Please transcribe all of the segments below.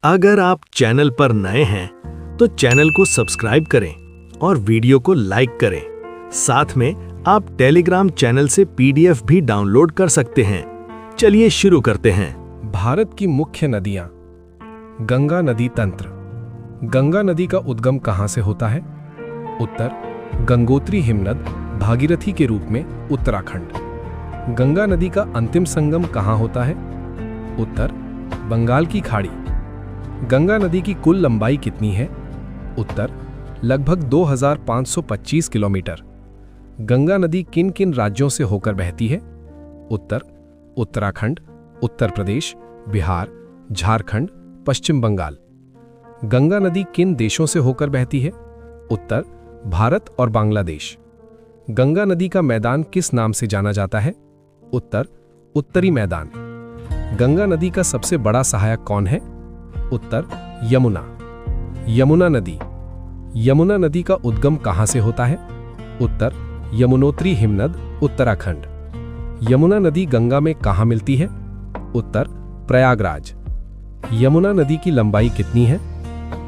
अगर आप चैनल पर नए हैं तो चैनल को सब्सक्राइब करें और वीडियो को लाइक करें। साथ में आप टेलीग्राम चैनल से पीडीएफ भी डाउनलोड कर सकते हैं। चलिए शुरू करते हैं। भारत की मुख्य नदियां। गंगा नदी तंत्र। गंगा नदी का उद्गम कहां से होता है? उत्तर गंगोत्री हिमनद भागीरथी के रूप में उत्तराखंड। गंगा नदी का अंतिम संगम कहां होता है? उत्तर बंगाल की खाड़ी। गंगा नदी की कुल लंबाई कितनी है? उत्तर लगभग 2525 किलोमीटर। गंगा नदी किन किन राज्यों से होकर बहती है? उत्तर उत्तराखंड, उत्तर प्रदेश, बिहार, झारखंड, पश्चिम बंगाल। गंगा नदी किन देशों से होकर बहती है? उत्तर भारत और बांग्लादेश। गंगा नदी का मैदान किस नाम से जाना जाता है? उत्तर उत्तरी मैदान। गंगा नदी का सबसे बड़ा सहायक कौन है? उत्तर यमुना। यमुना नदी। यमुना नदी का उद्गम कहां से होता है? उत्तर यमुनोत्री हिमनद उत्तराखंड। यमुना नदी गंगा में कहां मिलती है? उत्तर प्रयागराज। यमुना नदी की लंबाई कितनी है?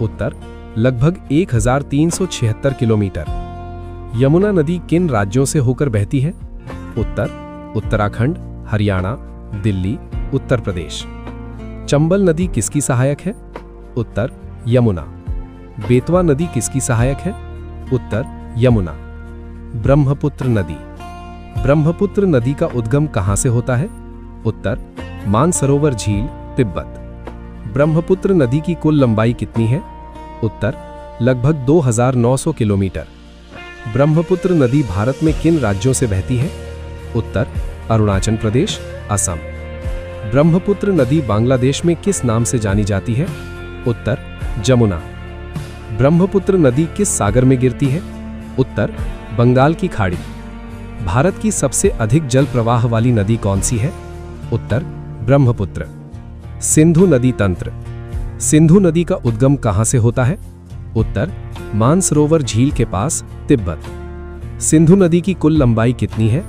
उत्तर लगभग 1376 किलोमीटर। यमुना नदी किन राज्यों से होकर बहती है? उत्तर उत्तराखंड, हरियाणा, दिल्ली, उत्तर प्रदेश। चंबल नदी किसकी सहायक है? उत्तर यमुना। बेतवा नदी किसकी सहायक है? उत्तर यमुना। ब्रह्मपुत्र नदी। ब्रह्मपुत्र नदी का उद्गम कहां से होता है? उत्तर मानसरोवर झील, तिब्बत। ब्रह्मपुत्र नदी की कुल लंबाई कितनी है? उत्तर लगभग 2900 किलोमीटर। ब्रह्मपुत्र नदी भारत में किन राज्यों से बहती है? उत्तर अरुणाचल प्रदेश, असम। ब्रह्मपुत्र नदी बांग्लादेश में किस नाम से जानी जाती है? उत्तर जमुना। ब्रह्मपुत्र नदी किस सागर में गिरती है? उत्तर बंगाल की खाड़ी। भारत की सबसे अधिक जल प्रवाह वाली नदी कौन सी है? उत्तर ब्रह्मपुत्र। सिंधु नदी तंत्र। सिंधु नदी का उद्गम कहां से होता है? उत्तर मानसरोवर झील के पास, तिब्बत। सिंधु नदी की कुल लंबाई कितनी है?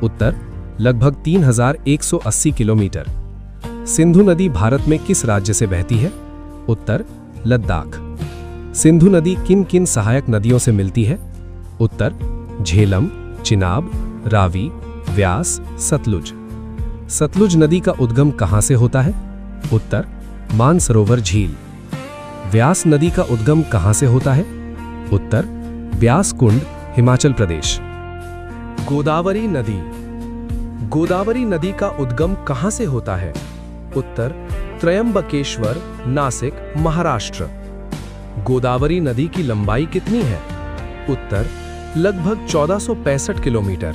उत्तर लगभग 3180 किलोमीटर। सिंधु नदी भारत में किस राज्य से बहती है? उत्तर लद्दाख। सिंधु नदी किन किन सहायक नदियों से मिलती है? उत्तर झेलम, चिनाब, रावी, व्यास, सतलुज। सतलुज नदी का उद्गम कहां से होता है? उत्तर मानसरोवर झील। व्यास नदी का उद्गम कहां से होता है? उत्तर व्यास कुंड, हिमाचल प्रदेश। गोदावरी नदी। गोदावरी नदी का उद्गम कहां से होता है? उत्तर त्रयंबकेश्वर, नासिक, महाराष्ट्र। गोदावरी नदी की लंबाई कितनी है? उत्तर लगभग 1465 किलोमीटर।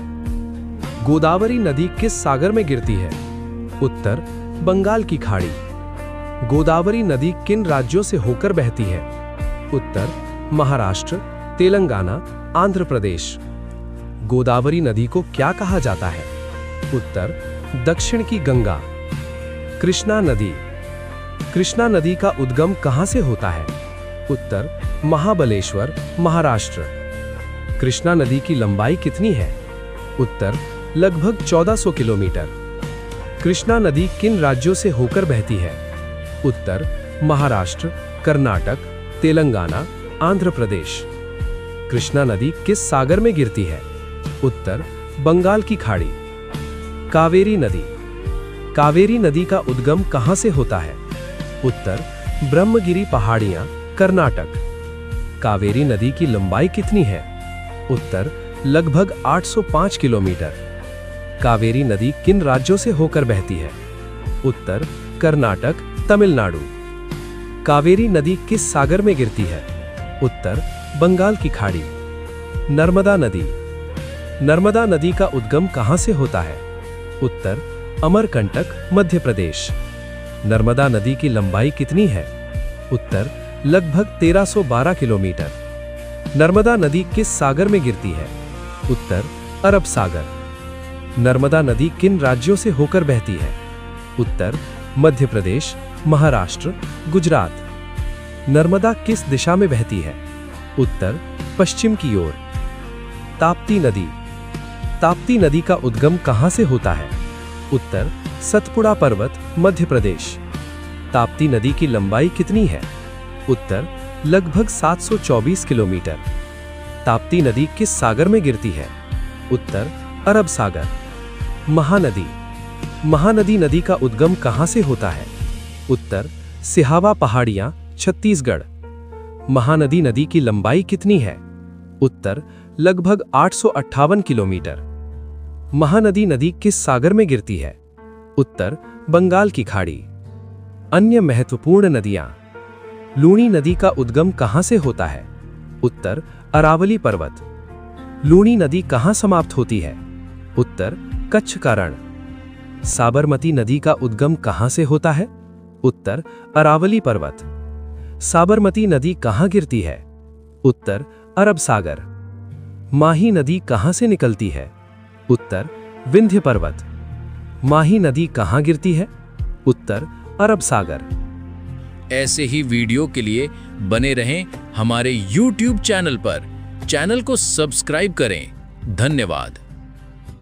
गोदावरी नदी किस सागर में गिरती है? उत्तर बंगाल की खाड़ी। गोदावरी नदी किन राज्यों से होकर बहती है? उत्तर महाराष्ट्र, तेलंगाना, आंध्र प्रदेश। गोदावरी नदी को क्या कहा जाता है? उत्तर दक्षिण की गंगा। कृष्णा नदी। कृष्णा नदी का उद्गम कहां से होता है? उत्तर महाबलेश्वर, महाराष्ट्र। कृष्णा नदी की लंबाई कितनी है? उत्तर लगभग 1400 किलोमीटर। कृष्णा नदी किन राज्यों से होकर बहती है? उत्तर महाराष्ट्र, कर्नाटक, तेलंगाना, आंध्र प्रदेश। कृष्णा नदी किस सागर में गिरती है? उत्तर बंगाल की खाड़ी। कावेरी नदी। कावेरी नदी का उद्गम कहां से होता है? उत्तर ब्रह्मगिरी पहाड़ियां, कर्नाटक। कावेरी नदी की लंबाई कितनी है? उत्तर लगभग 805 किलोमीटर। कावेरी नदी किन राज्यों से होकर बहती है? उत्तर कर्नाटक, तमिलनाडु। कावेरी नदी किस सागर में गिरती है? उत्तर बंगाल की खाड़ी। नर्मदा नदी। नर्मदा नदी का उद्गम कहां से होता है? उत्तर अमरकंटक, मध्य प्रदेश। नर्मदा नदी की लंबाई कितनी है? उत्तर लगभग 1312 किलोमीटर। नर्मदा नदी किस सागर में गिरती है? उत्तर अरब सागर। नर्मदा नदी किन राज्यों से होकर बहती है? उत्तर मध्य प्रदेश, महाराष्ट्र, गुजरात। नर्मदा किस दिशा में बहती है? उत्तर पश्चिम की ओर। ताप्ती नदी। ताप्ती नदी का उद्गम कहां से होता है? उत्तर सतपुड़ा पर्वत, मध्य प्रदेश। ताप्ती नदी की लंबाई कितनी है? उत्तर लगभग 724 किलोमीटर। ताप्ती नदी किस सागर में गिरती है? उत्तर अरब सागर। महानदी। महानदी नदी का उद्गम कहां से होता है? उत्तर सिहावा पहाड़ियां, छत्तीसगढ़। महानदी नदी की लंबाई कितनी है? उत्तर लगभग 858 किलोमीटर। महानदी नदी किस सागर में गिरती है? उत्तर बंगाल की खाड़ी। अन्य महत्वपूर्ण नदियां। लूणी नदी का उद्गम कहां से होता है? उत्तर अरावली पर्वत। लूणी नदी कहां समाप्त होती है? उत्तर कच्छ का रण। साबरमती नदी का उद्गम कहां से होता है? उत्तर अरावली पर्वत। साबरमती नदी कहां गिरती है? उत्तर अरब सागर। माही नदी कहां से निकलती है? उत्तर विंध्य पर्वत। माही नदी कहां गिरती है? उत्तर अरब सागर। ऐसे ही वीडियो के लिए बने रहें हमारे YouTube चैनल पर। चैनल को सब्सक्राइब करें। धन्यवाद।